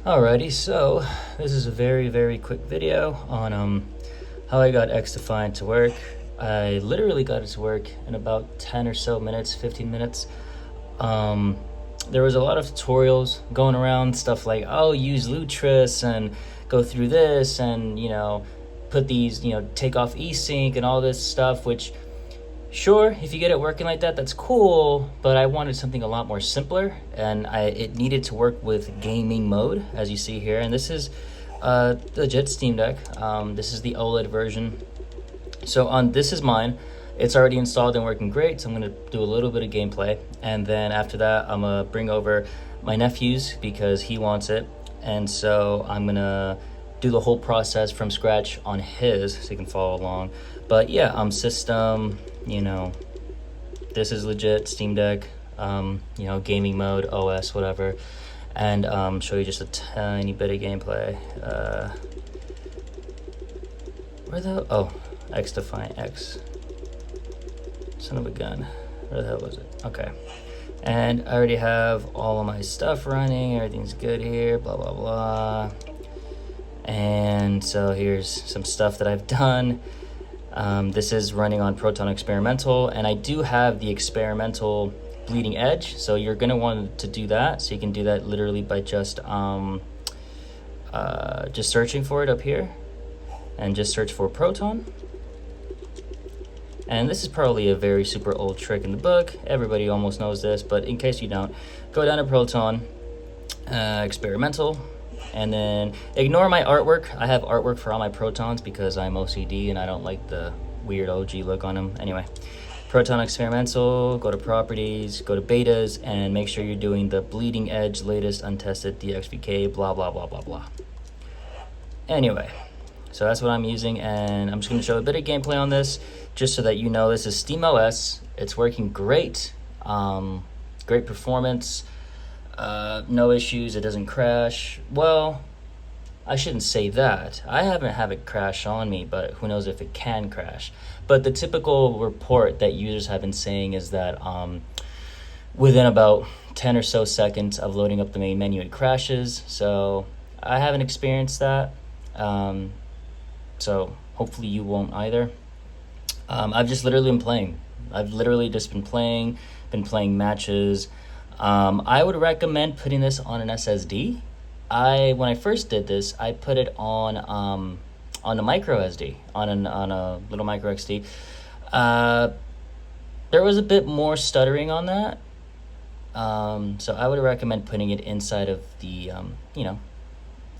Alrighty, so this is a very quick video on how I got XDefiant to work. I literally got it to work in about 10 or so minutes, 15 minutes. There was a lot of tutorials going around, stuff like, oh, use Lutris and go through this and, put these, take off eSync and all this stuff, which, sure, if you get it working like that, that's cool, but I wanted something a lot more simpler, and it needed to work with gaming mode, as you see here. And this is legit Steam Deck. This is the OLED version. So this is mine. It's already installed and working great, so I'm going to do a little bit of gameplay. And then after that, I'm going to bring over my nephew's because he wants it. And so I'm going to do the whole process from scratch on his so you can follow along. But yeah, system, this is legit Steam Deck, gaming mode, OS, whatever. And show you just a tiny bit of gameplay. XDefiant X. Son of a gun. Where the hell was it? Okay. And I already have all of my stuff running. Everything's good here. Blah, blah, blah. And so here's some stuff that I've done. This is running on Proton Experimental. And I do have the experimental bleeding edge. So you're going to want to do that. So you can do that literally by just searching for it up here. And just search for Proton. And this is probably a very super old trick in the book. Everybody almost knows this, but in case you don't, go down to Proton, Experimental, and then ignore my artwork. I have artwork for all my Protons because I'm OCD and I don't like the weird OG look on them. Anyway, Proton Experimental, go to Properties, go to Betas, and make sure you're doing the bleeding edge, latest, untested, DXVK, blah, blah, blah, blah, blah. Anyway. So that's what I'm using, and I'm just going to show a bit of gameplay on this, just so that you know this is SteamOS. It's working great, great performance, no issues, it doesn't crash. Well, I shouldn't say that. I haven't had it crash on me, but who knows if it can crash. But the typical report that users have been saying is that within about 10 or so seconds of loading up the main menu, it crashes. So I haven't experienced that. So hopefully you won't either. I've just literally been playing. I've literally just been playing matches. I would recommend putting this on an SSD. When I first did this, I put it on a micro SD, on a little micro XD. There was a bit more stuttering on that. So I would recommend putting it inside of the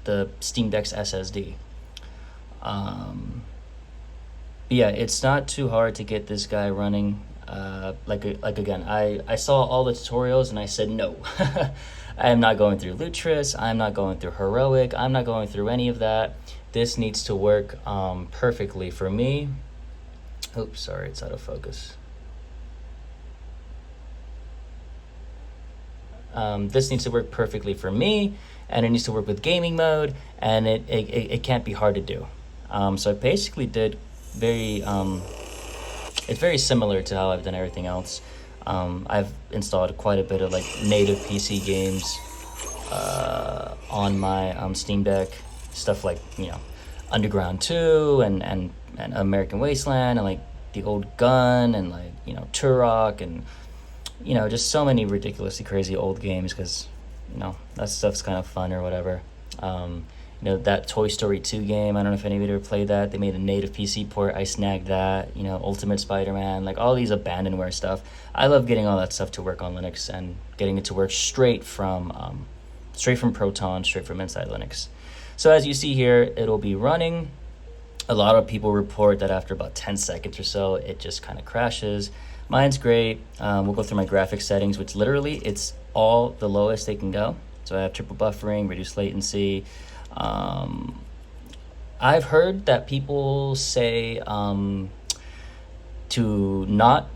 the Steam Deck's SSD. But yeah, it's not too hard to get this guy running. Again, I saw all the tutorials and I said no. I am not going through Lutris, I'm not going through Heroic, I'm not going through any of that. This needs to work perfectly for me. Oops, sorry, it's out of focus. This needs to work perfectly for me, and it needs to work with gaming mode, and it can't be hard to do. So I basically did it's very similar to how I've done everything else. I've installed quite a bit of native PC games on my Steam Deck, stuff like Underground 2 and American Wasteland and the Old Gun and Turok and just so many ridiculously crazy old games because that stuff's kind of fun or whatever. That Toy Story 2 game, I don't know if anybody ever played that. They made a native PC port. I snagged that. Ultimate Spider-Man, all these abandonware stuff. I love getting all that stuff to work on Linux and getting it to work straight from Proton, straight from inside Linux. So as you see here, it'll be running. A lot of people report that after about 10 seconds or so, it just kind of crashes. Mine's great. We'll go through my graphics settings, which literally it's all the lowest they can go. So I have triple buffering, reduced latency. I've heard that people say to not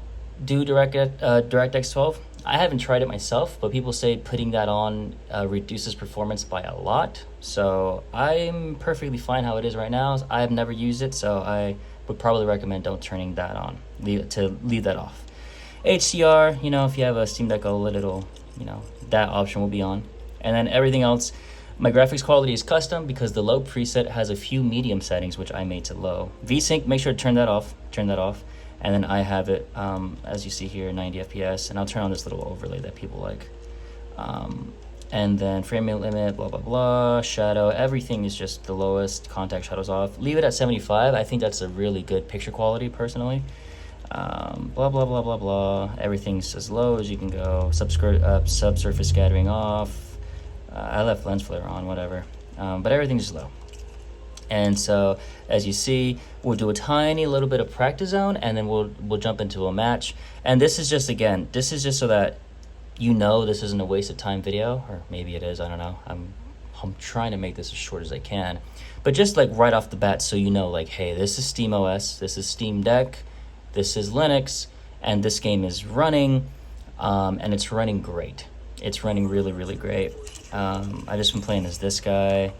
do DirectX 12. I haven't tried it myself, but people say putting that on reduces performance by a lot. So I'm perfectly fine how it is right now. I have never used it, so I would probably recommend don't turning that on. Leave that off. HDR, if you have a Steam Deck OLED, it'll, that option will be on. And then everything else, My graphics quality is custom because the low preset has a few medium settings, which I made to low. VSync, make sure to turn that off. And then I have it, as you see here, 90 FPS, and I'll turn on this little overlay that people like. And then frame rate limit, blah, blah, blah, shadow, everything is just the lowest, contact shadows off. Leave it at 75. I think that's a really good picture quality, personally. Blah, blah, blah, blah, blah. Everything's as low as you can go. Subsurface scattering off. I left lens flare on, whatever. But everything's low. And so, as you see, we'll do a tiny little bit of practice zone, and then we'll jump into a match. And this is just, again, this is just so that you know this isn't a waste of time video, or maybe it is, I don't know. I'm trying to make this as short as I can. But just like right off the bat, so you know, like, hey, this is SteamOS, this is Steam Deck, this is Linux, and this game is running, and it's running great. It's running really, really great. I just been playing as this guy.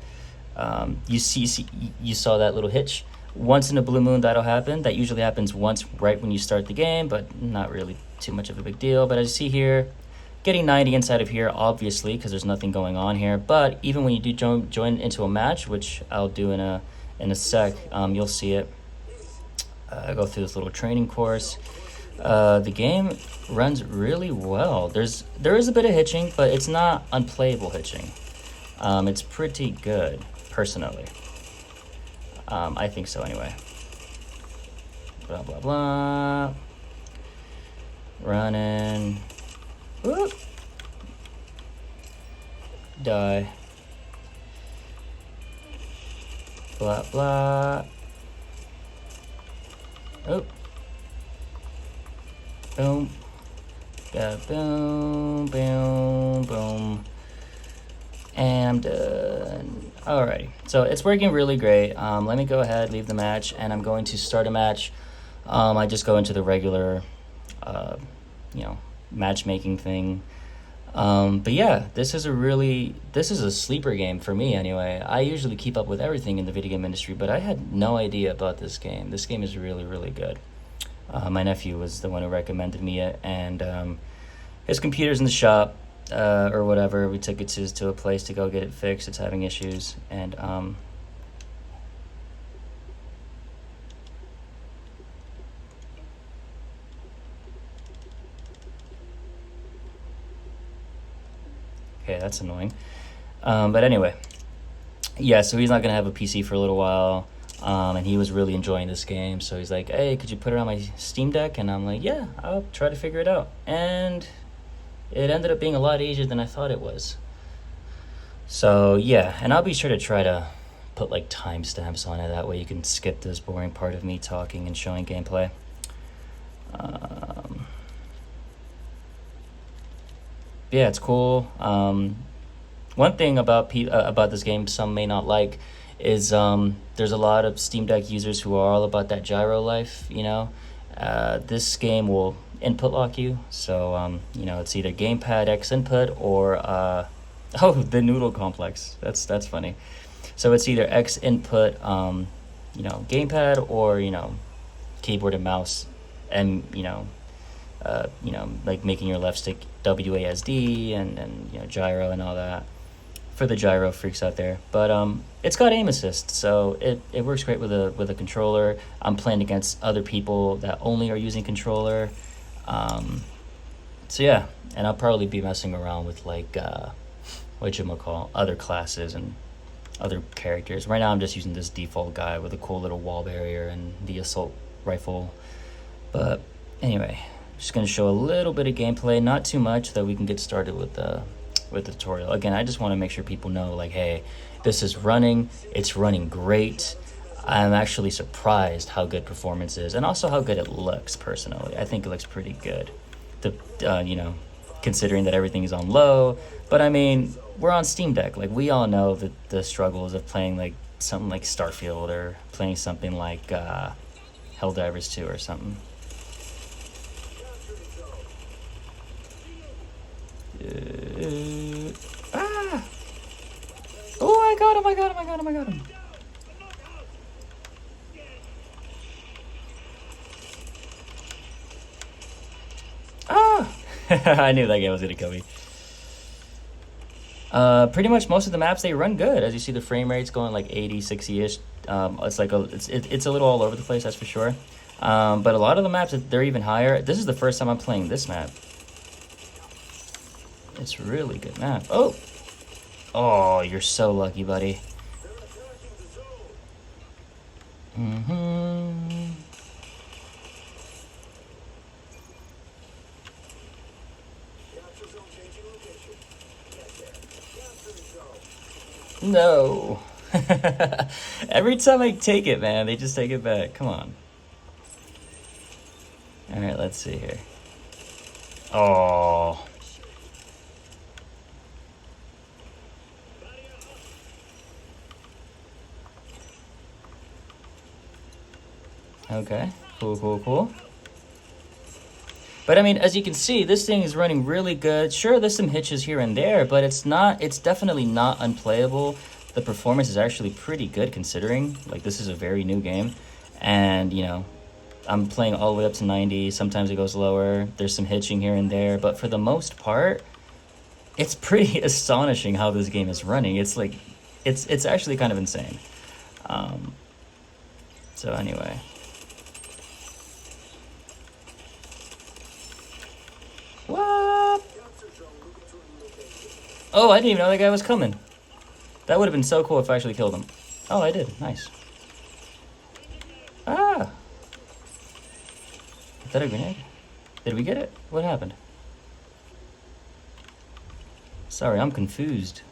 You saw that little hitch. Once in a blue moon, that'll happen. That usually happens once right when you start the game, but not really too much of a big deal. But as you see here, getting 90 inside of here, obviously, because there's nothing going on here. But even when you do join into a match, which I'll do in a sec, you'll see it. I go through this little training course. The game runs really well. There is a bit of hitching, but it's not unplayable hitching. It's pretty good, personally. I think so, anyway. Blah, blah, blah. Running. Whoop. Die. Blah, blah. Oh. Boom. Boom, boom, boom. And I'm done. Alrighty, so it's working really great. Let me go ahead, leave the match, and I'm going to start a match. I just go into the regular, matchmaking thing. But yeah, this is a sleeper game for me anyway. I usually keep up with everything in the video game industry, but I had no idea about this game. This game is really, really good. My nephew was the one who recommended me it, and his computer's in the shop, or whatever. We took it to a place to go get it fixed. It's having issues, and okay, that's annoying. But anyway, yeah, so he's not gonna have a PC for a little while. And he was really enjoying this game, so he's like, hey, could you put it on my Steam Deck? And I'm like, yeah, I'll try to figure it out. And it ended up being a lot easier than I thought it was. So yeah, and I'll be sure to try to put like timestamps on it, that way you can skip this boring part of me talking and showing gameplay. Yeah, it's cool. One thing about this game some may not like is there's a lot of Steam Deck users who are all about that gyro life, you know. This game will input lock you, so it's either gamepad X input or oh, the noodle complex. That's funny. So it's either X input, gamepad, or keyboard and mouse, and like making your left stick WASD and gyro and all that. For the gyro freaks out there, but it's got aim assist, so it works great with a controller. I'm playing against other people that only are using controller, so yeah, and I'll probably be messing around with like other classes and other characters. Right now I'm just using this default guy with a cool little wall barrier and the assault rifle. But anyway, just gonna show a little bit of gameplay, not too much, that we can get started with the tutorial. Again, I just want to make sure people know, like, hey, this is running. It's running great. I'm actually surprised how good performance is, and also how good it looks. Personally, I think it looks pretty good. Considering that everything is on low. But I mean, we're on Steam Deck. Like, we all know the struggles of playing like something like Starfield, or playing something like Helldivers 2 or something. Oh, I got him. Ah! I knew that guy was gonna kill me. Pretty much most of the maps, they run good. As you see, the frame rate's going like 80, 60-ish. It's like it's a little all over the place, that's for sure. But a lot of the maps, they're even higher. This is the first time I'm playing this map. It's a really good map. Oh! Oh, you're so lucky, buddy. Mm-hmm. No. Every time I take it, man, they just take it back. Come on. All right, let's see here. Oh. Okay, cool. But I mean, as you can see, this thing is running really good. Sure, there's some hitches here and there, but it's definitely not unplayable. The performance is actually pretty good considering, like, this is a very new game. And, you know, I'm playing all the way up to 90. Sometimes it goes lower. There's some hitching here and there. But for the most part, it's pretty astonishing how this game is running. It's like, it's actually kind of insane. So anyway. What? Oh, I didn't even know that guy was coming. That would have been so cool if I actually killed him. Oh, I did. Nice. Ah! Is that a grenade? Did we get it? What happened? Sorry, I'm confused.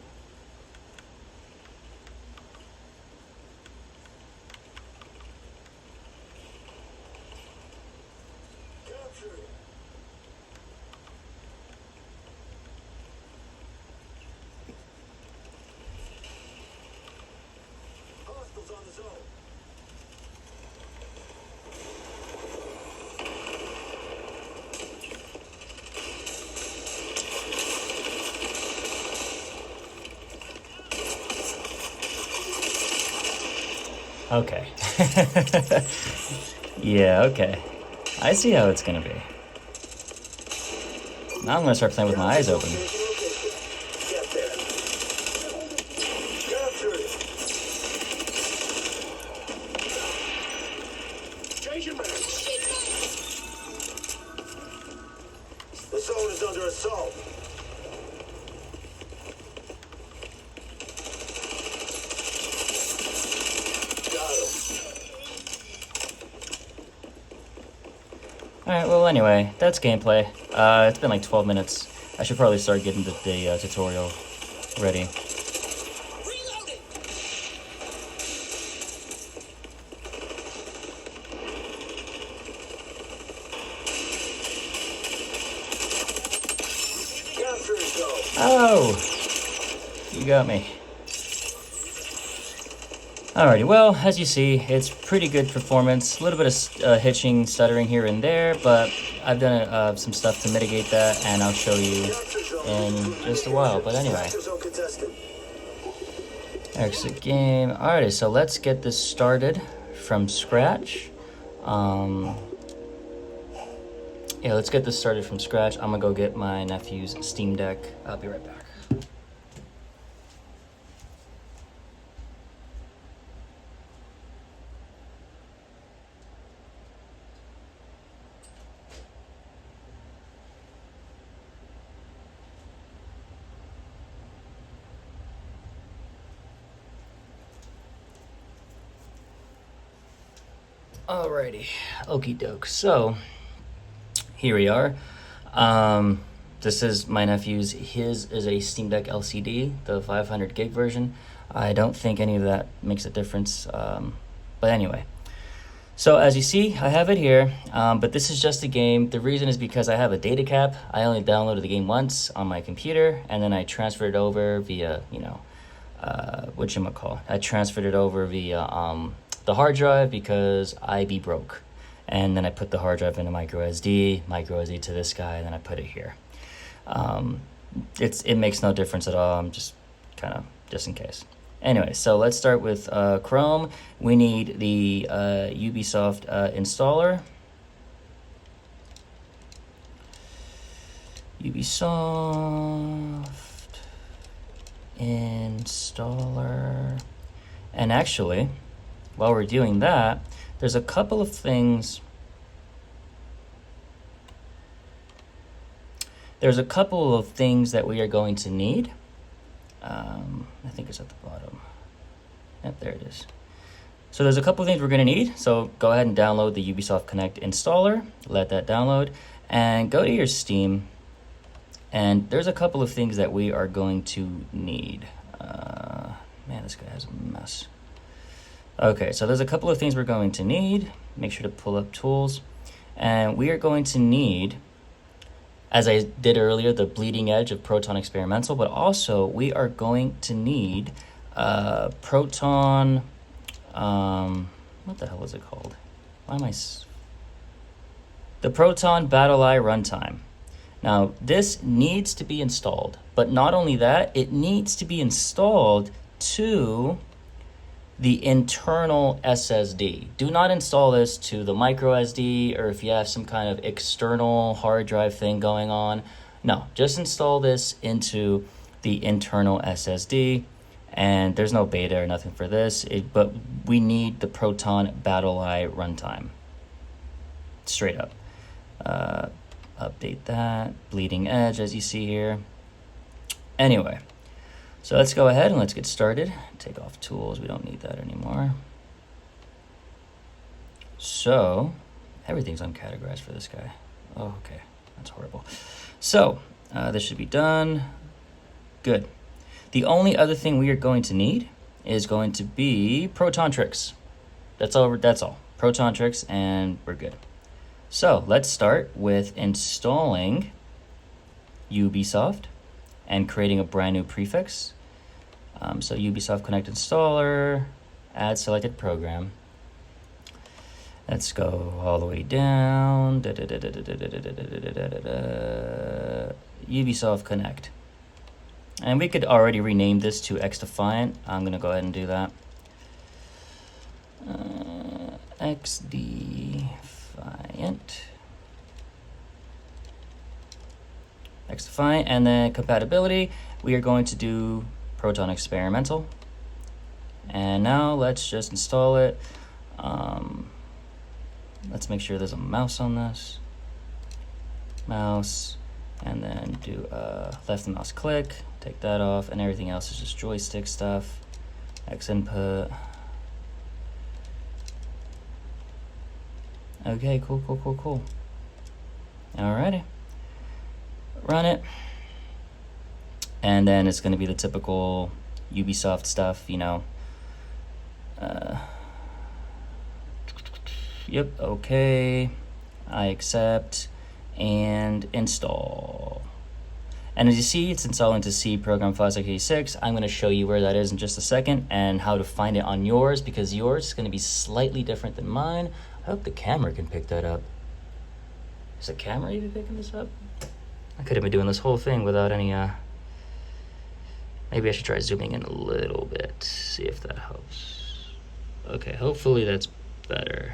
Okay. Yeah, okay. I see how it's gonna be. Now I'm gonna start playing with my eyes open. The zone is under assault. Alright, well anyway, that's gameplay. It's been like 12 minutes. I should probably start getting the tutorial ready. Oh! You got me. Alrighty, well, as you see, it's pretty good performance. A little bit of hitching, stuttering here and there, but I've done some stuff to mitigate that, and I'll show you in just a while. But anyway. Exit game. Alrighty, so let's get this started from scratch. Yeah, let's get this started from scratch. I'm gonna go get my nephew's Steam Deck. I'll be right back. Alrighty, okie doke. So here we are. This is my nephew's. His is a Steam Deck LCD, the 500 gig version. I don't think any of that makes a difference. But anyway, so as you see, I have it here. But this is just a game. The reason is because I have a data cap. I only downloaded the game once on my computer, and then I transferred it over via, whatchamacall. I transferred it over via the hard drive because I be broke. And then I put the hard drive into micro SD to this guy, and then I put it here. It makes no difference at all. I'm just just in case. Anyway, so let's start with Chrome. We need the Ubisoft installer. Ubisoft. installer. And actually, while we're doing that, there's a couple of things. There's a couple of things that we are going to need. I think it's at the bottom. Yep, there it is. So there's a couple of things we're going to need. So go ahead and download the Ubisoft Connect installer. Let that download. And go to your Steam. And there's a couple of things that we are going to need. Man, this guy has a mess. Okay, so there's a couple of things we're going to need. Make sure to pull up tools. And we are going to need, as I did earlier, the bleeding edge of Proton Experimental, but also we are going to need Proton, what the hell is it called? Why am I... The Proton BattlEye Runtime. Now, this needs to be installed, but not only that, it needs to be installed to the internal SSD. Do not install this to the micro SD, or if you have some kind of external hard drive thing going on. No, just install this into the internal SSD, and there's no beta or nothing for this, but we need the Proton BattlEye Runtime. Straight up. Update that, bleeding edge as you see here. Anyway, so let's go ahead and let's get started. Take off tools, we don't need that anymore. So, everything's uncategorized for this guy. Oh, okay, that's horrible. So, this should be done. Good. The only other thing we are going to need is going to be Proton Tricks. That's all. Proton Tricks, and we're good. So let's start with installing Ubisoft and creating a brand new prefix. So Ubisoft Connect installer, add selected program. Let's go all the way down. Ubisoft Connect. And we could already rename this to XDefiant. I'm going to go ahead and do that. XDefiant, and then compatibility, we are going to do Proton Experimental. And now let's just install it. Let's make sure there's a mouse on this. Mouse, and then do left mouse click, take that off, and everything else is just joystick stuff. X input. Okay, cool. Alrighty. Run it. And then it's going to be the typical Ubisoft stuff, you know. Yep, okay. I accept and install. And as you see, it's installing to C program 5x86. I'm going to show you where that is in just a second and how to find it on yours, because yours is going to be slightly different than mine. I hope the camera can pick that up. Is the camera even picking this up? I could have been doing this whole thing without any, maybe I should try zooming in a little bit, see if that helps. Okay, hopefully that's better.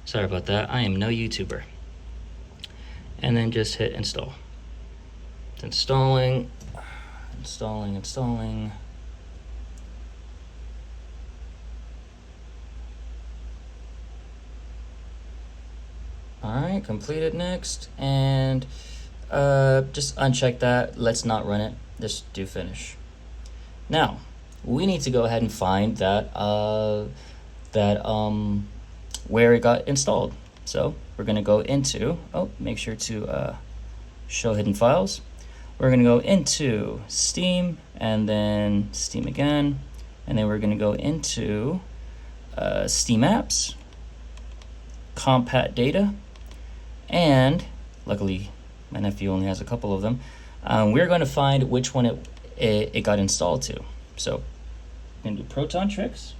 Sorry about that, I am no YouTuber. And then just hit install. It's installing. Alright, completed next, and just uncheck that. Let's not run it, just do finish. Now, we need to go ahead and find that where it got installed. So we're gonna go into, make sure to show hidden files. We're gonna go into Steam, and then Steam again, and then we're gonna go into steamapps, compat data, and luckily my nephew only has a couple of them. We're going to find which one it got installed to. So we're going to do Proton Tricks.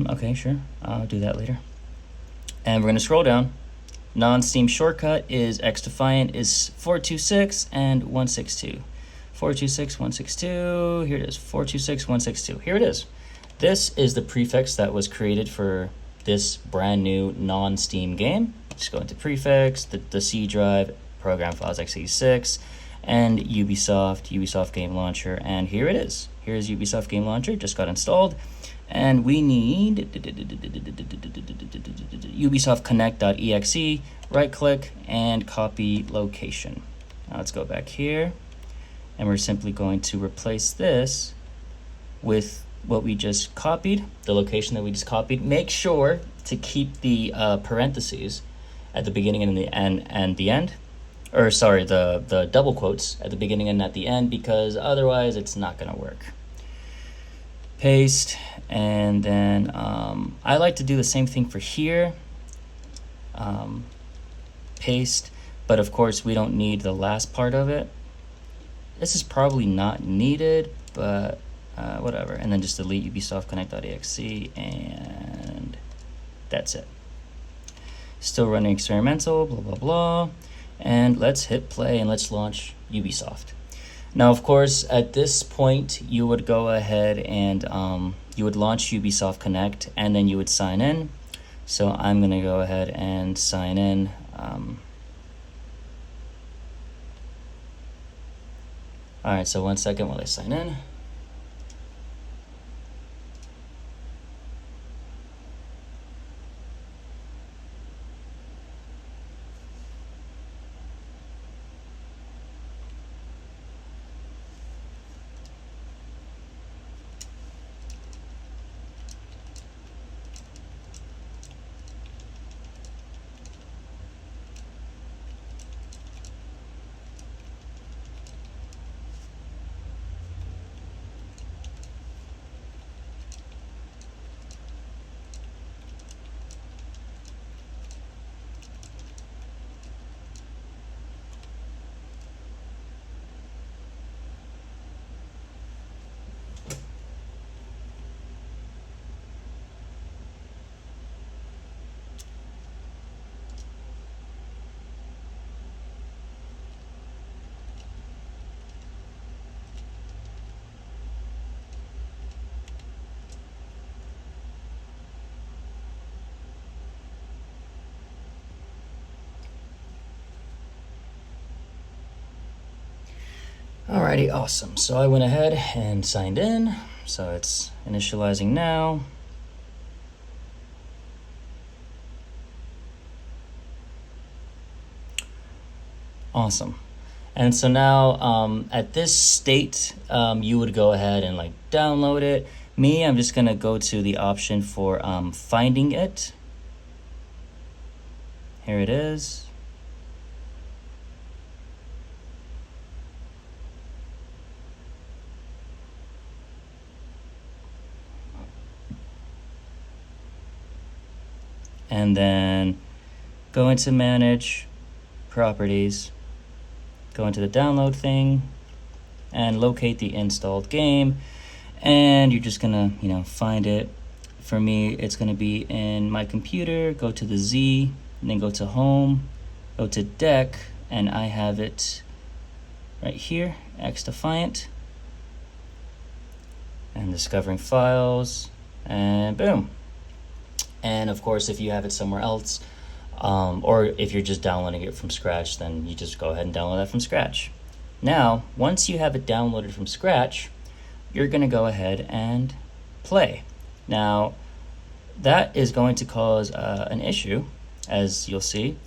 Okay, sure, I'll do that later. And we're going to scroll down. Non-Steam shortcut is XDefiant is 426 and 162. 426, 162, here it is, 426, 162. Here it is. This is the prefix that was created for this brand new non-Steam game. Just go into prefix, the C drive, program files x86, and Ubisoft Game Launcher, and here it is. Here's Ubisoft Game Launcher, just got installed, and we need Ubisoft Connect.exe, right click, and copy location. Now let's go back here, and we're simply going to replace this with what we just copied, the location that we just copied. Make sure to keep the parentheses at the beginning and the end, or sorry, the double quotes at the beginning and at the end, because otherwise it's not gonna work. Paste, and then I like to do the same thing for here. Paste, but of course we don't need the last part of it. This is probably not needed, but whatever. And then just delete Ubisoft Connect.exe, and that's it. Still running experimental, blah, blah, blah. And let's hit play and let's launch Ubisoft. Now, of course, at this point, you would go ahead and you would launch Ubisoft Connect, and then you would sign in. So I'm gonna go ahead and sign in. All right, so 1 second while I sign in. Alrighty, awesome. So I went ahead and signed in. So it's initializing now. Awesome. And so now at this state, you would go ahead and like download it. Me, I'm just gonna go to the option for finding it. Here it is. And then go into manage, properties, go into the download thing, and locate the installed game. And you're just gonna, find it. For me, it's gonna be in my computer, go to the Z, and then go to home, go to deck, and I have it right here, XDefiant. And discovering files, and boom. And of course, if you have it somewhere else, or if you're just downloading it from scratch, then you just go ahead and download that from scratch. Now, once you have it downloaded from scratch, you're gonna go ahead and play. Now, that is going to cause an issue, as you'll see.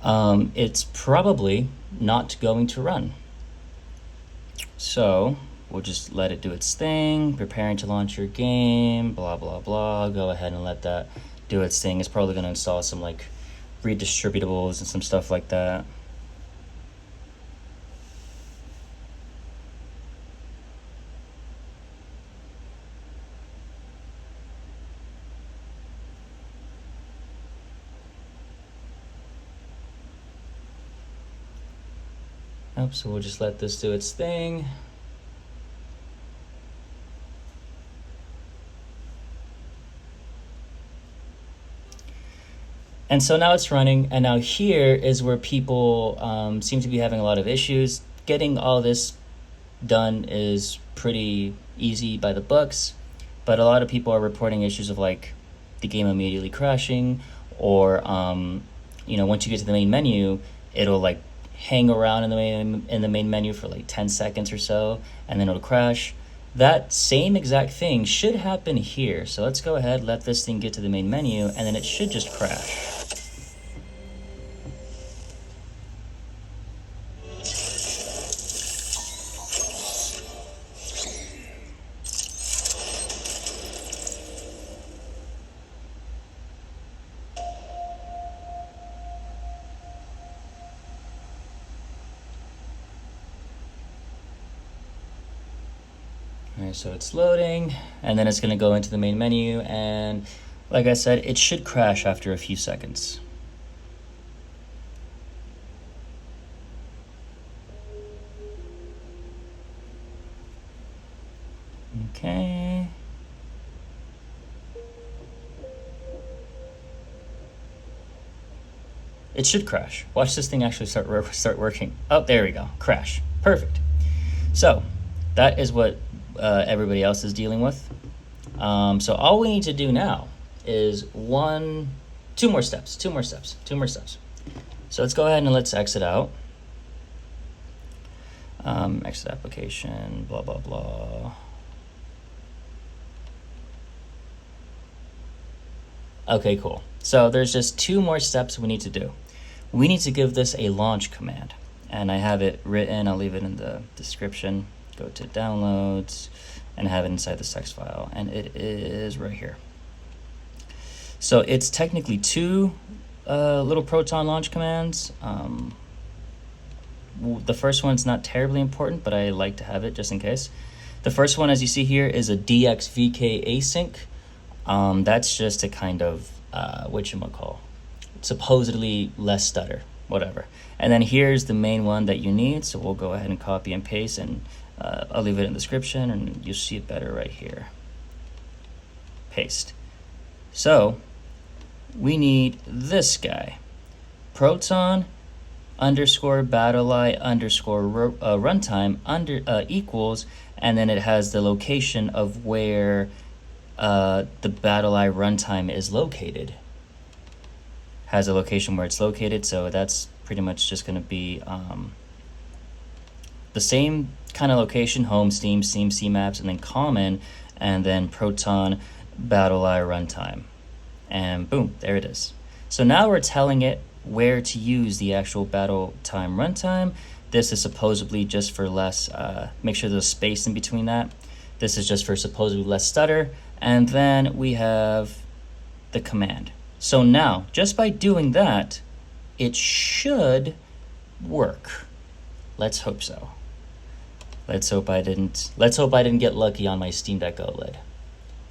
It's probably not going to run. So we'll just let it do its thing, preparing to launch your game, blah, blah, blah. Go ahead and let that do its thing. It's probably gonna install some like redistributables and some stuff like that. So we'll just let this do its thing. And so now it's running, and now here is where people seem to be having a lot of issues. Getting all this done is pretty easy by the books, but a lot of people are reporting issues of like the game immediately crashing, or once you get to the main menu, it'll like hang around in the main menu for like 10 seconds or so, and then it'll crash. That same exact thing should happen here. So let's go ahead, let this thing get to the main menu, and then it should just crash. Alright, so it's loading, and then it's going to go into the main menu, and like I said, it should crash after a few seconds. Okay. It should crash. Watch this thing actually start working. Oh, there we go. Crash. Perfect. So that is what everybody else is dealing with. So all we need to do now is two more steps. So let's go ahead and let's exit out. Exit application, blah, blah, blah. Okay, cool. So there's just two more steps we need to do. We need to give this a launch command, and I have it written. I'll leave it in the description. Go to downloads and have it inside the text file, and it is right here. So it's technically two little Proton launch commands. The first one's not terribly important, but I like to have it just in case. The first one, as you see here, is a DXVK async. That's just a kind of whatchamacall, supposedly less stutter, whatever. And then here's the main one that you need, so we'll go ahead and copy and paste, and I'll leave it in the description, and you'll see it better right here. Paste. So we need this guy, Proton _BattlEye runtime equals, and then it has the location of where the BattlEye runtime is located. Has a location where it's located, so that's pretty much just going to be the same kind of location: home, Steam, steamapps, and then common, and then Proton BattlEye runtime, and boom, there it is. So now we're telling it where to use the actual BattlEye runtime. This is supposedly just for less, make sure there's space in between that. This is just for supposedly less stutter. And then we have the command. So now, just by doing that, it should work. Let's hope so. Let's hope I didn't get lucky on my Steam Deck OLED.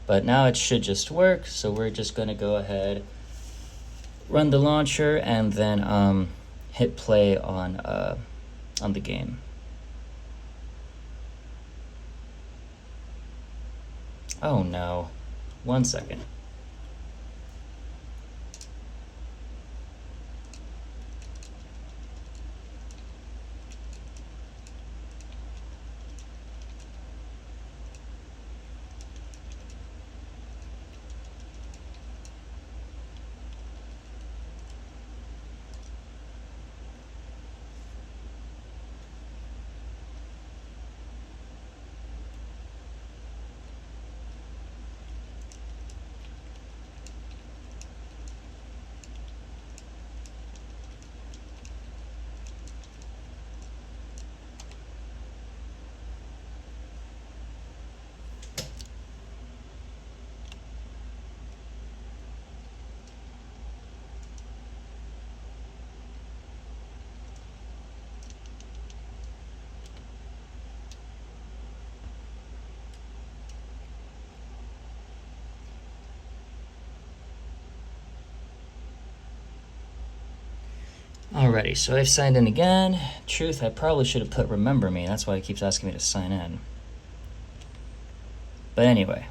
But now it should just work. So we're just gonna go ahead, run the launcher, and then hit play on the game. Oh no, 1 second. Alrighty, so I've signed in again. Truth, I probably should have put remember me. That's why it keeps asking me to sign in. But anyway,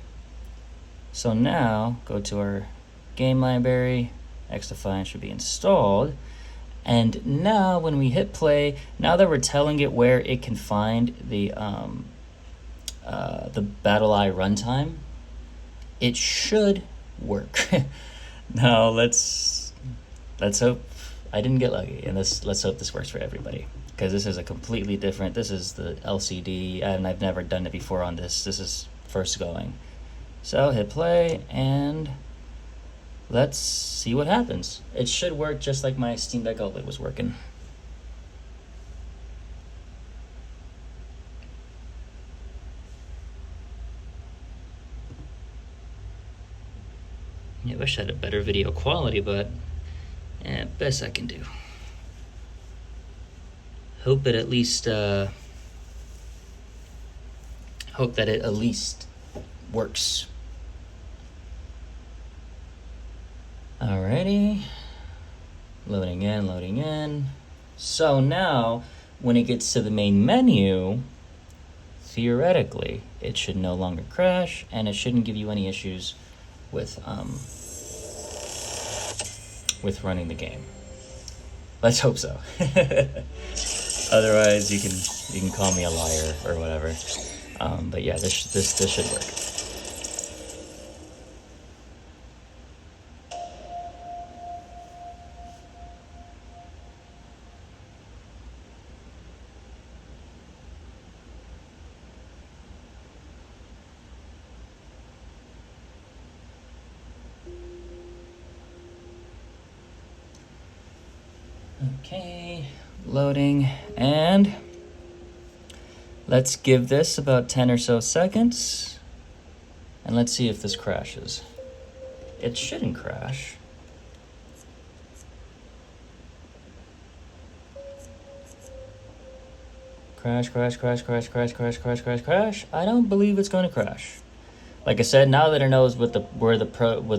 so now go to our game library. XDefiant should be installed. And now when we hit play, now that we're telling it where it can find the BattlEye runtime, it should work. Now let's hope I didn't get lucky, and let's hope this works for everybody, because this is a completely different. This is the LCD, and I've never done it before on this. This is first going. So hit play, and let's see what happens. It should work just like my Steam Deck OLED was working. I wish I had a better video quality, but best I can do. Hope it at least hope that it at least works. Alrighty, loading in. So now, when it gets to the main menu, theoretically, it should no longer crash, and it shouldn't give you any issues with running the game. Let's hope so. Otherwise, you can call me a liar or whatever. But yeah, this should work. Okay, loading, and let's give this about 10 or so seconds, and let's see if this crashes. It shouldn't crash. Crash. I don't believe it's going to crash. Like I said, now that it knows where the BattlEye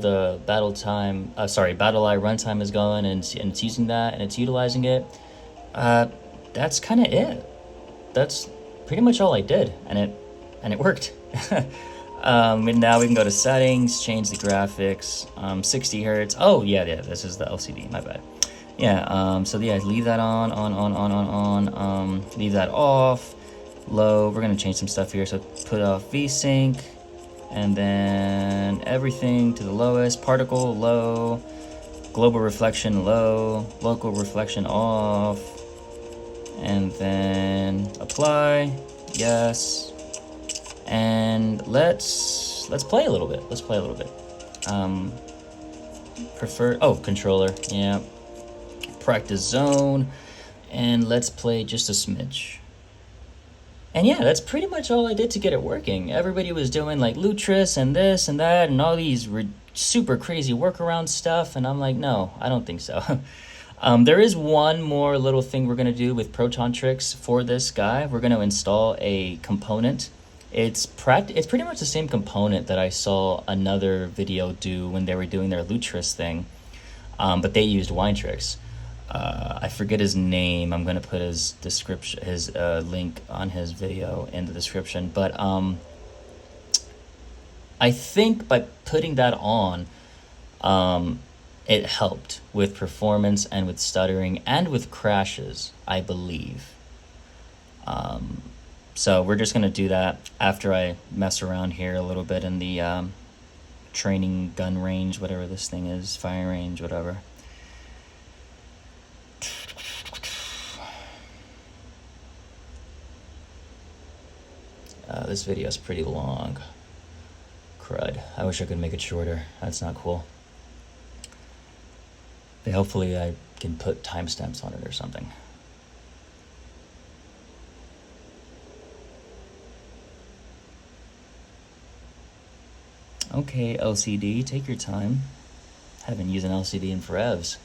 Runtime is going, and it's using that, and it's utilizing it, that's kind of it. That's pretty much all I did, and it worked. And now we can go to settings, change the graphics, 60 hertz. Oh yeah, this is the LCD. My bad. Yeah. So yeah, leave that on. Leave that off. Low. We're gonna change some stuff here. So put off VSync. And then everything to the lowest. Particle low, global reflection low, local reflection off, and then apply. Yes. And let's play a little bit. Controller. Yeah. Practice zone, and let's play just a smidge. And yeah, that's pretty much all I did to get it working. Everybody was doing like Lutris and this and that and all these super crazy workaround stuff, and I'm like, no, I don't think so. There is one more little thing we're gonna do with Proton tricks for this guy. We're gonna install a component. It's pretty much the same component that I saw another video do when they were doing their Lutris thing, but they used wine tricks. I forget his name. I'm gonna put his description, his link on his video in the description. But I think by putting that on, it helped with performance and with stuttering and with crashes, I believe. So we're just gonna do that after I mess around here a little bit in the training gun range, whatever this thing is, fire range, whatever. This video is pretty long. Crud. I wish I could make it shorter. That's not cool. But hopefully I can put timestamps on it or something. Okay, LCD, take your time. Haven't used an LCD in forevs.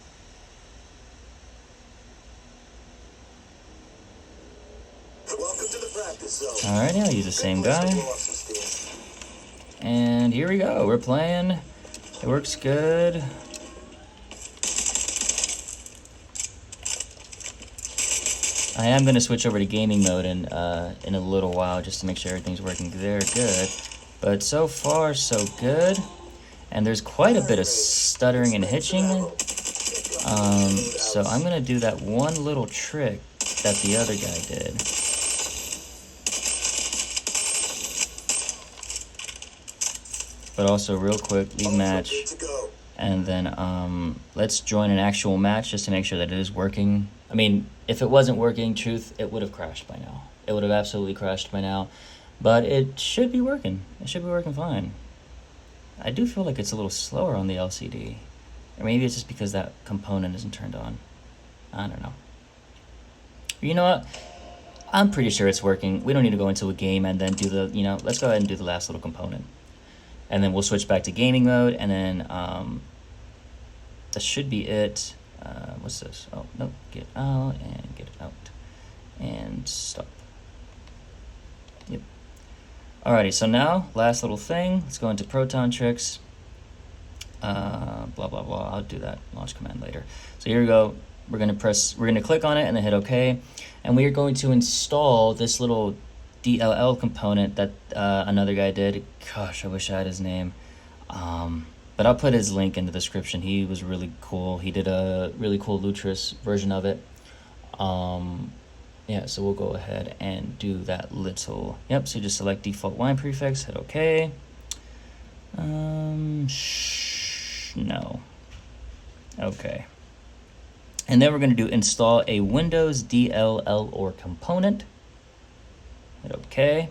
Alright, I'll use the same guy. And here we go. We're playing. It works good. I am going to switch over to gaming mode in a little while just to make sure everything's working there good. But so far, so good. And there's quite a bit of stuttering and hitching. So I'm going to do that one little trick that the other guy did. but also real quick, leave match, and then let's join an actual match just to make sure that it is working. I mean, if it wasn't working, truth, it would have crashed by now. It would have absolutely crashed by now, but it should be working. It should be working fine. I do feel like it's a little slower on the LCD, or maybe it's just because that component isn't turned on. I don't know. You know what? I'm pretty sure it's working. We don't need to go into a game and then do the, let's go ahead and do the last little component. And then we'll switch back to gaming mode, and then that should be it. What's this? Oh, no, get out and get out. And stop. Yep. Alrighty, so now, last little thing. Let's go into Proton tricks. Blah, blah, blah. I'll do that launch command later. So here we go. We're going to click on it and then hit OK. And we are going to install this little DLL component that another guy did. Gosh, I wish I had his name. But I'll put his link in the description. He was really cool. He did a really cool Lutris version of it. Yeah, so we'll go ahead and do that little. Yep, so just select default line prefix, hit OK. No. Okay. And then we're going to do install a Windows DLL or component. Hit OK.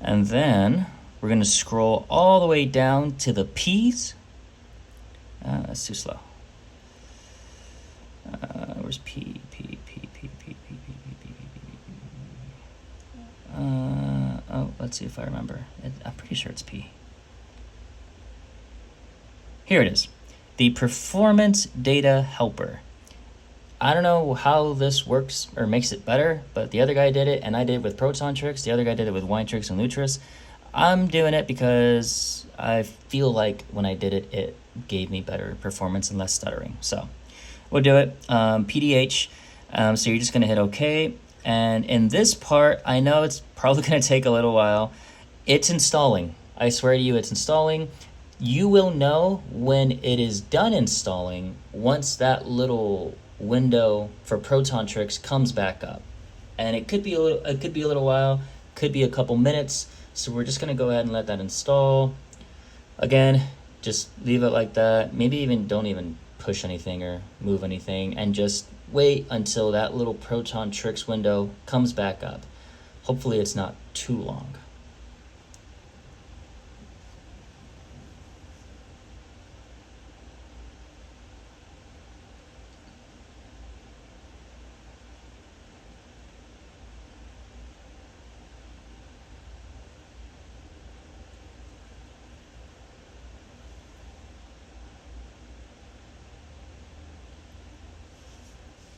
And then we're going to scroll all the way down to the P's. That's too slow. Where's P? Oh, let's see if I remember. I'm pretty sure it's P. Here it is. The Performance Data Helper. I don't know how this works or makes it better, but the other guy did it, and I did it with Proton Tricks. The other guy did it with Wine Tricks and Lutris. I'm doing it because I feel like when I did it, it gave me better performance and less stuttering. So we'll do it. PDH. So you're just going to hit OK. And in this part, I know it's probably going to take a little while. It's installing. I swear to you, it's installing. You will know when it is done installing once that little window for Proton Tricks comes back up. And it could be a little while, could be a couple minutes. So we're just going to go ahead and let that install. Again, just leave it like that. Maybe don't even push anything or move anything, and just wait until that little Proton Tricks window comes back up. Hopefully it's not too long.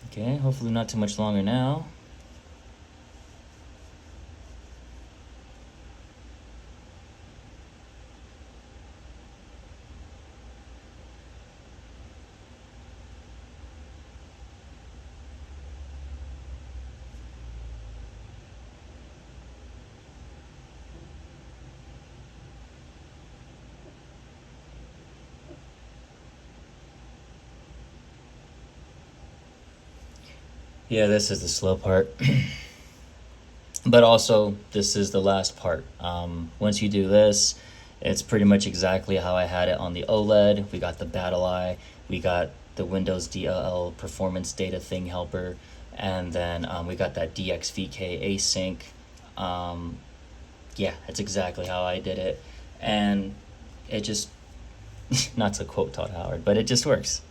Okay, hopefully not too much longer now. Yeah, this is the slow part. But also, this is the last part. Once you do this, it's pretty much exactly how I had it on the OLED. We got the BattlEye, we got the Windows DLL performance data thing helper, and then we got that DXVK async. Yeah, that's exactly how I did it. And it just, not to quote Todd Howard, but it just works.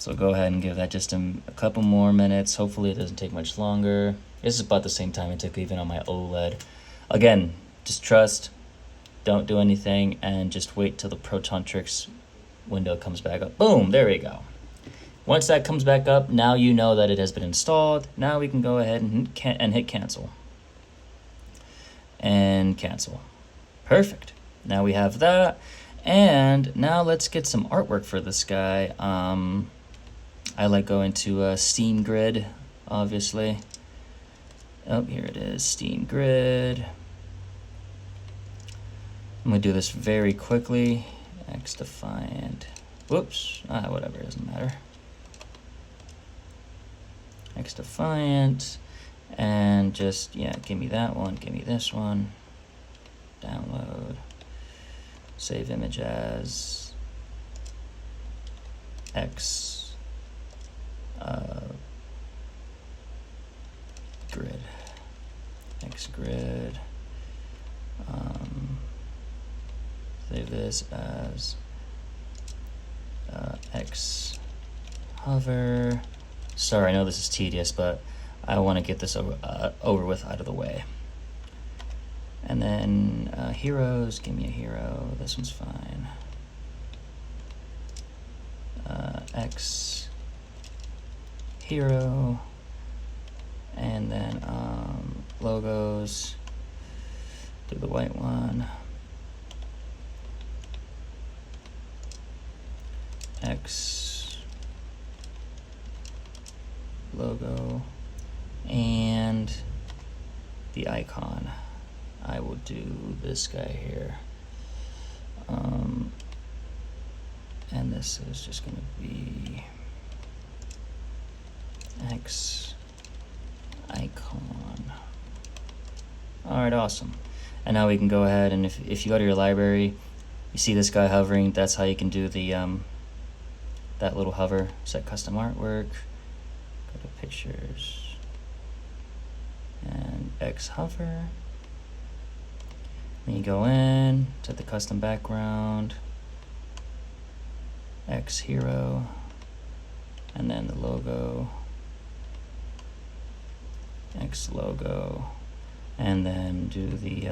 So go ahead and give that just a couple more minutes. Hopefully it doesn't take much longer. This is about the same time it took even on my OLED. Again, just trust, don't do anything, and just wait till the Proton Tricks window comes back up. Boom, there we go. Once that comes back up, now you know that it has been installed. Now we can go ahead and hit cancel. And cancel. Perfect. Now we have that. And now let's get some artwork for this guy. I like going to Steam Grid, obviously. Oh, here it is, Steam Grid. I'm gonna do this very quickly. XDefiant. Whoops, whatever, doesn't matter. XDefiant, and just, yeah, give me that one, give me this one. Download. save image as X grid. X grid. Save this as X hover. Sorry, I know this is tedious, but I want to get this over with, out of the way. And then heroes, give me a hero. This one's fine. X hero. And then logos, do the white one. X logo, and the icon, I will do this guy here. And this is just going to be X icon. All right, awesome. And now we can go ahead, and if you go to your library, you see this guy hovering, that's how you can do the that little hover. Set custom artwork, go to pictures, and X hover. Then you go in, set the custom background, X hero, and then the logo, X logo, and then do the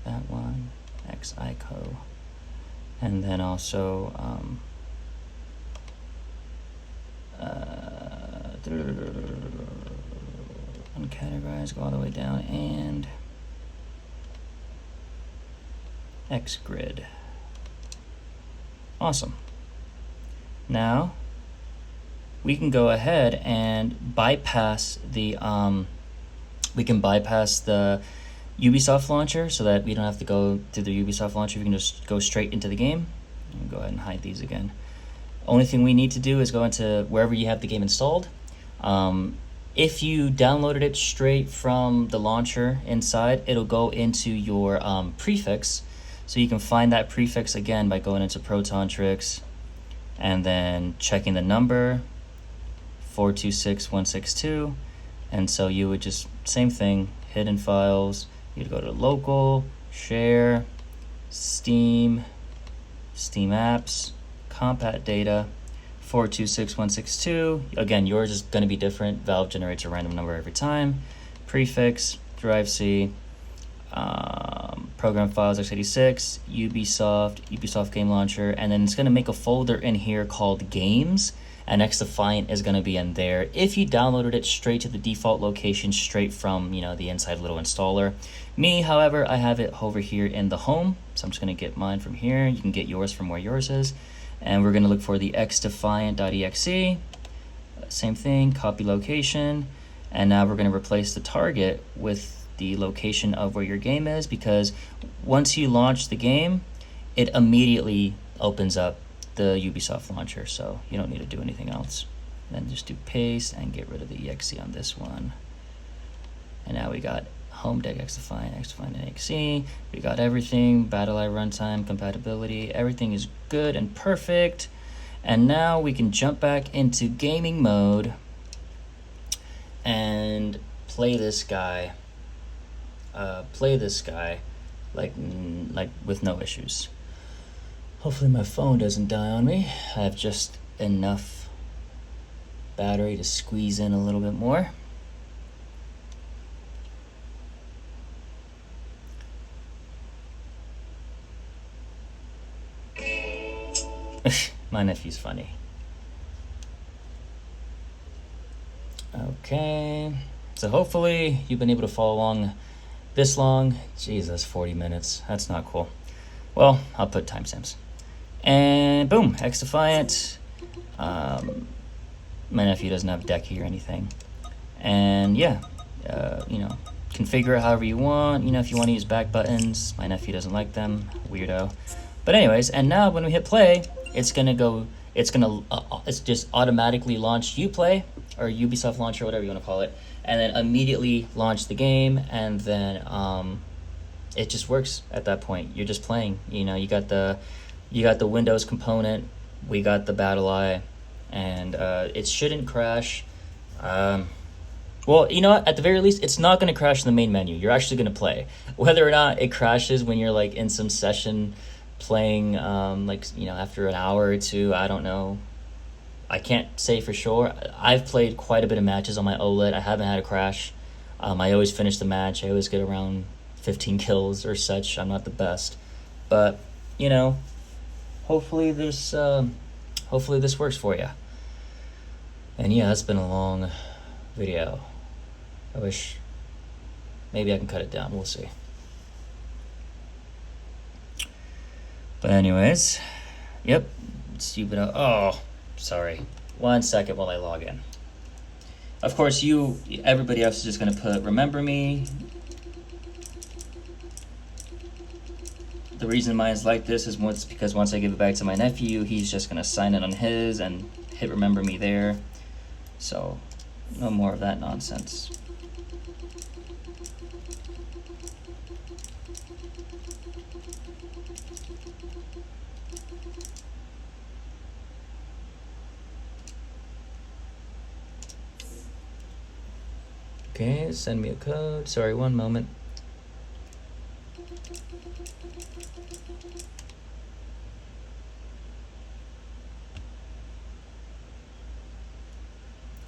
that one, X ico, and then also uncategorize, go all the way down, and X grid. Awesome. Now we can go ahead and bypass the we can bypass the Ubisoft launcher so that we don't have to go through the Ubisoft launcher. We can just go straight into the game. Go ahead and hide these again. Only thing we need to do is go into wherever you have the game installed. If you downloaded it straight from the launcher inside, it'll go into your prefix. So you can find that prefix again by going into Proton Tricks and then checking the number 426162. And so you would just, same thing, hidden files, you'd go to local, share, Steam, Steam apps, compat data, 426162. Again, yours is going to be different. Valve generates a random number every time. Prefix, drive C, program files x86, Ubisoft game launcher, and then it's going to make a folder in here called games, and XDefiant is going to be in there if you downloaded it straight to the default location straight from the inside little installer. Me, however, I have it over here in the home, so I'm just going to get mine from here. You can get yours from where yours is, and we're going to look for the XDefiant.exe. Same thing, copy location, and now we're going to replace the target with the location of where your game is, because once you launch the game, it immediately opens up the Ubisoft launcher, so you don't need to do anything else. Then just do paste and get rid of the exe on this one. And now we got home deck XDefiant, XDefiant exe. We got everything, BattlEye Runtime, compatibility, everything is good and perfect. And now we can jump back into gaming mode and play this guy. Like with no issues. Hopefully my phone doesn't die on me. I have just enough battery to squeeze in a little bit more. My nephew's funny. Okay, so hopefully you've been able to follow along this long. Jesus, 40 minutes. That's not cool. Well, I'll put timestamps. And boom, XDefiant. My nephew doesn't have decky or anything. And yeah, configure it however you want. If you want to use back buttons, my nephew doesn't like them. Weirdo. But anyways, and now when we hit play, it's just automatically launch Uplay or Ubisoft launcher, whatever you want to call it, and then immediately launch the game, and then it just works at that point. You're just playing. You know, you got the Windows component, we got the BattlEye, and it shouldn't crash. Well, you know what? At the very least, it's not going to crash in the main menu. You're actually going to play. Whether or not it crashes when you're like in some session playing, like, you know, after an hour or two, I don't know. I can't say for sure. I've played quite a bit of matches on my OLED. I haven't had a crash. I always finish the match. I always get around 15 kills or such. I'm not the best, but you know, hopefully this works for you. And yeah, it's been a long video. I wish maybe I can cut it down. We'll see. But anyways, yep. Stupid. Oh, sorry. 1 second while I log in. Of course, everybody else is just gonna put remember me. The reason mine's like this is because once I give it back to my nephew, he's just gonna sign in on his and hit remember me there. So no more of that nonsense. Okay, send me a code. Sorry, 1 moment.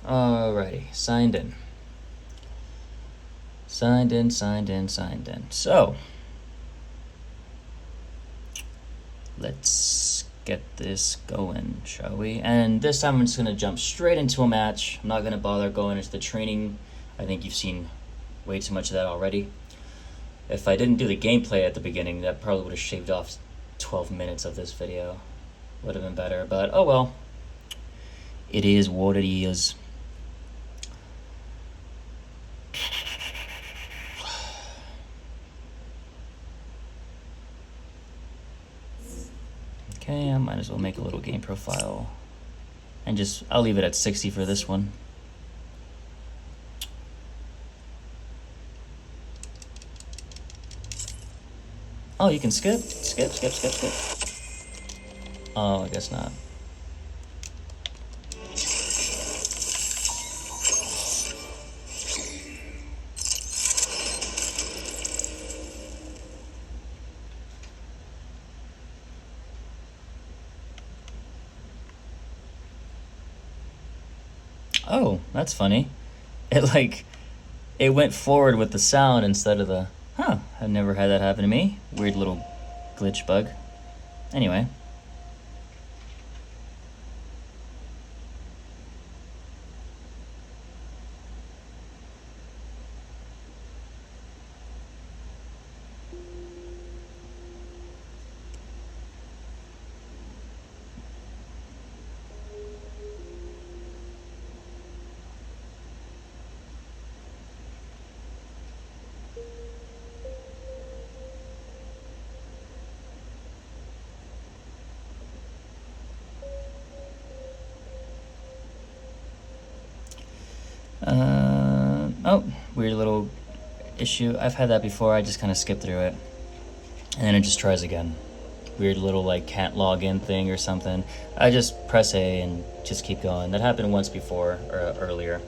Alrighty, signed in. Signed in. So, let's get this going, shall we? And this time I'm just gonna jump straight into a match. I'm not gonna bother going into the training. I think you've seen way too much of that already. If I didn't do the gameplay at the beginning, that probably would have shaved off 12 minutes of this video. Would have been better, but oh well. It is what it is. Okay, I might as well make a little game profile. And I'll leave it at 60 for this one. Oh, you can skip. Oh, I guess not. Oh, that's funny. It went forward with the sound instead of the... Huh, I've never had that happen to me. Weird little glitch bug. Anyway. Oh, weird little issue. I've had that before. I just kind of skip through it. And then it just tries again. Weird little can't log in thing or something. I just press A and just keep going. That happened once before, or earlier.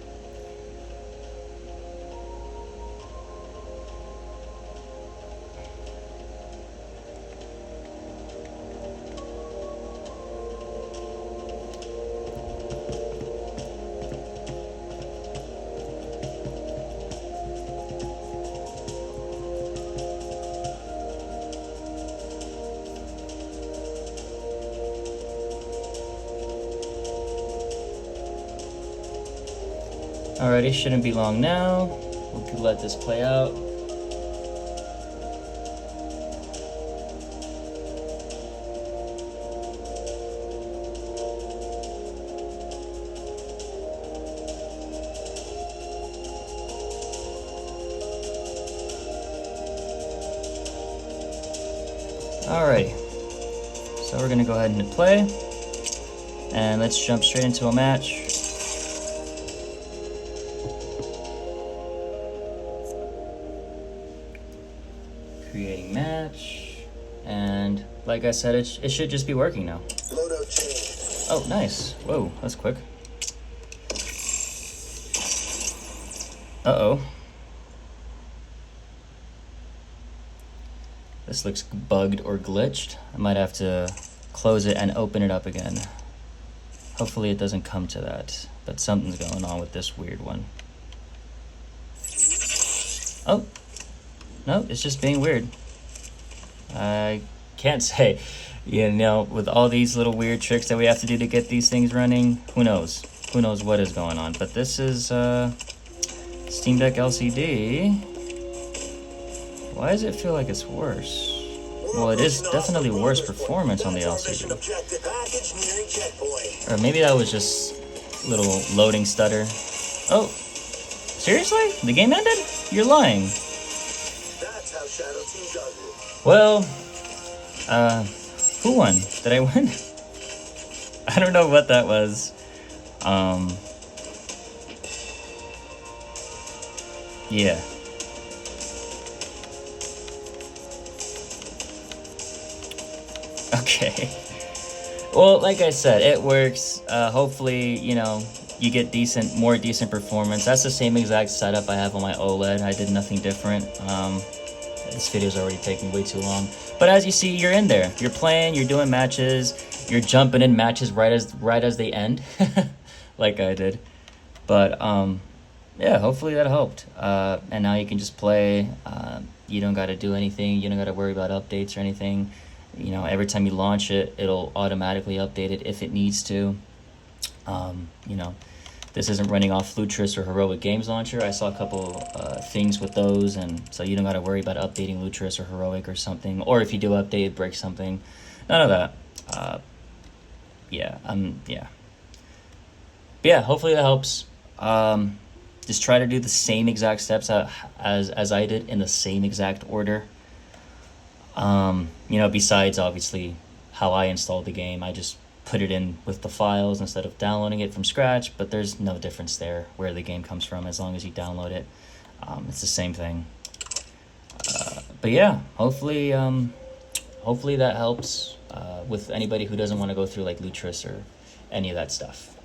Alrighty, shouldn't be long now. We could let this play out. Alrighty, so we're gonna go ahead and hit play, and let's jump straight into a match. Creating match, and like I said, it should just be working now. Loadout change. Oh, nice. Whoa, that's quick. Uh-oh. This looks bugged or glitched. I might have to close it and open it up again. Hopefully it doesn't come to that, but something's going on with this weird one. Oh, no, it's just being weird. I can't say, you know, with all these little weird tricks that we have to do to get these things running, who knows? Who knows what is going on? But this is Steam Deck LCD. Why does it feel like it's worse? Well, it is definitely worse performance on the LCD. Or maybe that was just a little loading stutter. Oh, seriously? The game ended? You're lying. That's how Shadow Team does it. Well, who won? Did I win? I don't know what that was. Yeah. Okay. Well, like I said, it works. Hopefully, you know, you get more decent performance. That's the same exact setup I have on my OLED. I did nothing different. This video's already taking way too long. But as you see, you're in there. You're playing, you're doing matches, you're jumping in matches right as they end, like I did. But yeah, hopefully that helped. And now you can just play. You don't got to do anything. You don't got to worry about updates or anything. You know, every time you launch it, it'll automatically update it if it needs to. You know, this isn't running off Lutris or Heroic Games Launcher. I saw a couple things with those, and so you don't got to worry about updating Lutris or Heroic or something. Or if you do update, it breaks something. None of that. Yeah. Yeah. But yeah, hopefully that helps. Just try to do the same exact steps as I did in the same exact order. You know, besides obviously how I installed the game, I just put it in with the files instead of downloading it from scratch, but there's no difference there where the game comes from as long as you download it. It's the same thing. But yeah, hopefully that helps with anybody who doesn't want to go through like Lutris or any of that stuff.